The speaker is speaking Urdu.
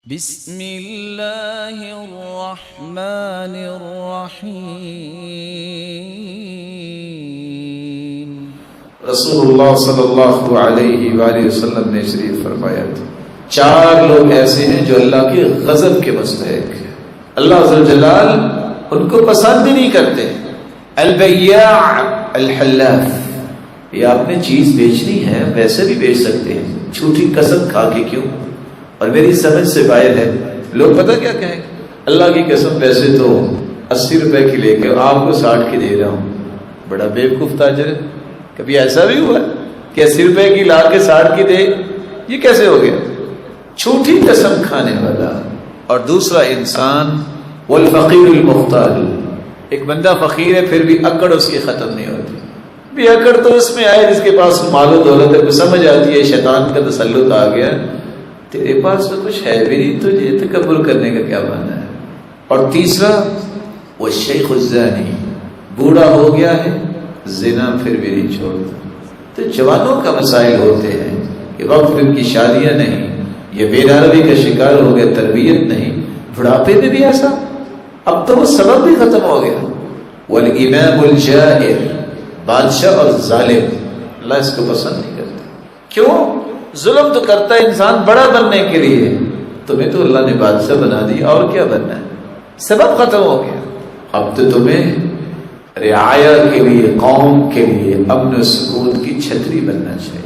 بسم اللہ الرحمن الرحیم۔ رسول اللہ صلی اللہ علیہ وآلہ وسلم نے شریف فرمایا تھا، چار لوگ ایسے ہیں جو اللہ کے غضب کے مستحق ہیں، اللہ عز و جلال ان کو پسند ہی نہیں کرتے۔ البیاع الحلاف، یہ آپ نے چیز بیچنی ہے ویسے بھی بیچ سکتے ہیں، جھوٹی قسم کھا کے کیوں؟ اور میری سمجھ سے باہر ہے، لوگ پتہ کیا کہیں، اللہ کی قسم ویسے تو 80 روپے کی لے کے آپ کو 60 کی دے رہا ہوں، بڑا بیوقوف تاجر ہے۔ کبھی ایسا بھی ہوا کہ 80 روپے کی لا کے 60 کی دے؟ یہ کیسے ہو گیا؟ جھوٹی قسم کھانے والا۔ اور دوسرا انسان والفقیر المختال، ایک بندہ فقیر ہے پھر بھی اکڑ اس کی ختم نہیں ہوتی، بھی اکڑ تو اس میں آئے جس کے پاس مال و دولت ہے، سمجھ آتی ہے شیطان کا تسلط آ گیا، تیرے پاس تو کچھ ہے بھی نہیں، تجھے تکبر کرنے کا کیا معنی ہے؟ اور تیسرا وہ شیخ الزانی، بوڑھا ہو گیا ہے زنا پھر بھی نہیں چھوڑتا۔ تو جوانوں کا مسائل ہوتے ہیں کہ وقت ان کی شادیاں نہیں، یہ بے ناروی کا شکار ہو گیا، تربیت نہیں، بڑھاپے میں بھی ایسا، اب تو وہ سبب بھی ختم ہو گیا۔ والامام الجائر، بادشاہ اور ظالم، اللہ اس کو پسند نہیں کرتا۔ کیوں؟ ظلم تو کرتا ہے انسان بڑا بننے کے لیے، تمہیں تو اللہ نے بادشاہ بنا دیا، اور کیا بننا ہے؟ سبب ختم ہو گیا۔ اب تو تمہیں رعایا کے لیے، قوم کے لیے امن و سکون کی چھتری بننا چاہیے۔